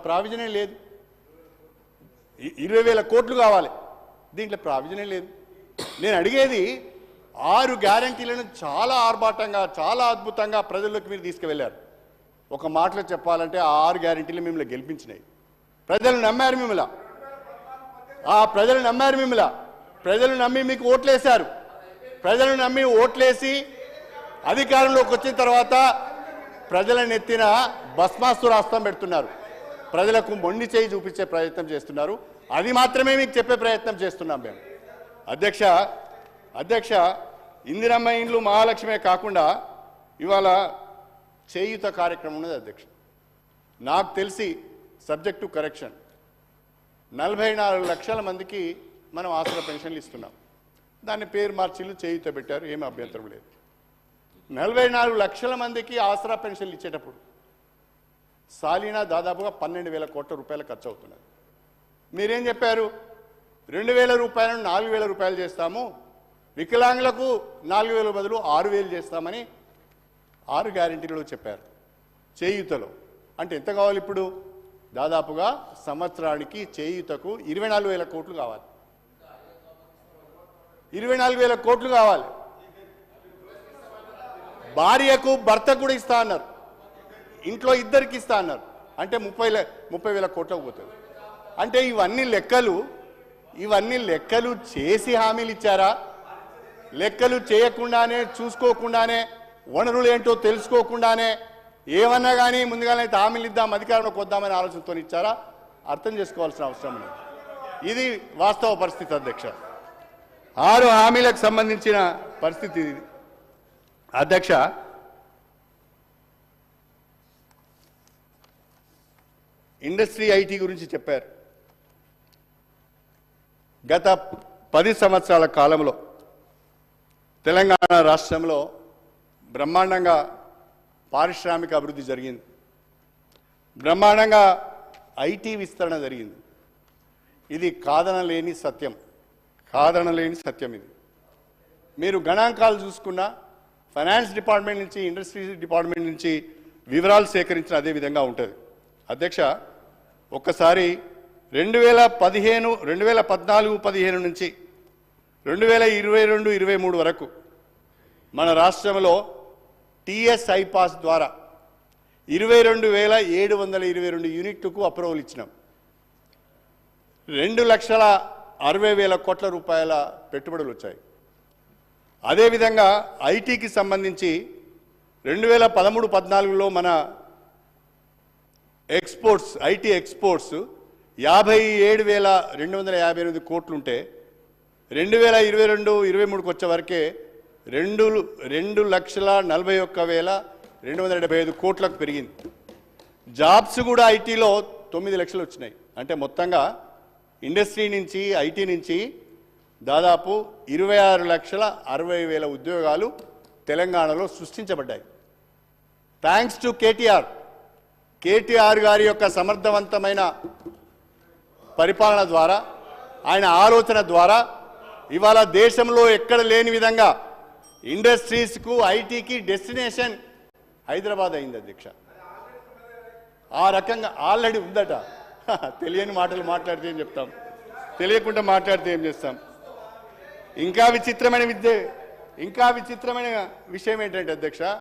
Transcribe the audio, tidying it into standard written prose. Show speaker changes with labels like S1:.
S1: ప్రావిజనే లేదు. 20,000 కోట్లు కావాలి, దీంట్లో ప్రావిజనే లేదు. నేను అడిగేది 6 గ్యారంటీలను చాలా ఆర్భాటంగా చాలా అద్భుతంగా ప్రజల్లోకి మీరు తీసుకువెళ్ళారు. ఒక మాటలో చెప్పాలంటే ఆ 6 గ్యారంటీలు మిమ్మల్ని గెలిపించినాయి. ప్రజలు నమ్మారు మిమ్మల్ని, ప్రజలు నమ్మారు మిమ్మల్ని, ప్రజలు నమ్మి మీకు ఓట్లేశారు. ప్రజలు నమ్మి ఓట్లేసి అధికారంలోకి వచ్చిన తర్వాత ప్రజలను ఎత్తిన భస్మాసురాస్త్రం పెడుతున్నారు. ప్రజలకు మొండి చేయి చూపించే ప్రయత్నం చేస్తున్నారు. అది మాత్రమే మీకు చెప్పే ప్రయత్నం చేస్తున్నాం మేము. అధ్యక్ష ఇందిరమ్మ ఇండ్లు మహాలక్ష్మే కాకుండా ఇవాళ చేయూత కార్యక్రమం ఉన్నది అధ్యక్ష. నాకు తెలిసి సబ్జెక్ట్ టు కరెక్షన్ 44 లక్షల మందికి మనం ఆసరా పెన్షన్లు ఇస్తున్నాం. దాన్ని పేరు మార్చిలు చేయూత పెట్టారు, ఏమీ అభ్యంతరం లేదు. 44 లక్షల మందికి ఆసరా పెన్షన్లు ఇచ్చేటప్పుడు సాలీనా దాదాపుగా 12,000 కోట్ల రూపాయలు ఖర్చు అవుతున్నారు. మీరేం చెప్పారు? 2,000 రూపాయలను 4,000 రూపాయలు చేస్తాము, వికలాంగులకు 4,000 బదులు 6,000 చేస్తామని 6 గ్యారెంటీలు చెప్పారు. చేయూతలో అంటే ఎంత కావాలి? ఇప్పుడు దాదాపుగా సంవత్సరానికి చేయూతకు 24,000 కోట్లు కావాలి. 24,000 కోట్లు కావాలి. భార్యకు భర్తకు కూడా ఇస్తా అన్నారు, ఇంట్లో ఇద్దరికి ఇస్తా అన్నారు. అంటే 30,000 కోట్లకు పోతుంది. అంటే ఇవన్నీ లెక్కలు చేసి హామీలు ఇచ్చారా? లెక్కలు చేయకుండానే, చూసుకోకుండానే, వనరులు ఏంటో తెలుసుకోకుండానే ఏమన్నా కానీ ముందుగానైతే హామీలు ఇద్దాం, అధికారంలోకి వద్దామనే ఆలోచనతో ఇచ్చారా? అర్థం చేసుకోవాల్సిన అవసరం లేదు. ఇది వాస్తవ పరిస్థితి అధ్యక్ష. 6 హామీలకు సంబంధించిన పరిస్థితి ఇది అధ్యక్ష. ఇండస్ట్రీ ఐటీ గురించి చెప్పారు. గత 10 సంవత్సరాల కాలంలో తెలంగాణ రాష్ట్రంలో బ్రహ్మాండంగా పారిశ్రామిక అభివృద్ధి జరిగింది, బ్రహ్మాండంగా ఐటీ విస్తరణ జరిగింది. ఇది కాదనలేని సత్యం ఇది. మీరు గణాంకాలు చూసుకున్నా ఫైనాన్స్ డిపార్ట్మెంట్ నుంచి, ఇండస్ట్రీ డిపార్ట్మెంట్ నుంచి వివరాలు సేకరించిన అదే విధంగా ఉంటుంది అధ్యక్ష. ఒక్కసారి 2014-15 నుంచి 2022-23 వరకు మన రాష్ట్రంలో టీఎస్ ఐపాస్ ద్వారా 22,722 యూనిట్లకు అప్రూవల్ ఇచ్చినాం. 2,60,60,000 కోట్ల రూపాయల పెట్టుబడులు వచ్చాయి. అదేవిధంగా ఐటీకి సంబంధించి 2013-14లో మన ఐటీ ఎక్స్పోర్ట్స్ 57,258 కోట్లుంటే 2022-23కు వచ్చే వరకే 2,41,275 కోట్లకు పెరిగింది. జాబ్స్ కూడా ఐటీలో 9 లక్షలు వచ్చినాయి. అంటే మొత్తంగా ఇండస్ట్రీ నుంచి, ఐటీ నుంచి దాదాపు 26,60,000 ఉద్యోగాలు తెలంగాణలో సృష్టించబడ్డాయి. థ్యాంక్స్ టు కేటీఆర్ గారి యొక్క సమర్థవంతమైన పరిపాలన ద్వారా, ఆయన ఆలోచన ద్వారా ఇవాళ దేశంలో ఎక్కడ లేని విధంగా ఇండస్ట్రీస్కు, ఐటీకి డెస్టినేషన్ హైదరాబాద్ అయింది అధ్యక్ష. ఆ రకంగా ఆల్రెడీ ఉందట. తెలియని మాటలు మాట్లాడితే ఏం చెప్తాం, తెలియకుండా మాట్లాడితే ఏం చేస్తాం. ఇంకా విచిత్రమైన విషయం ఏంటంటే అధ్యక్ష,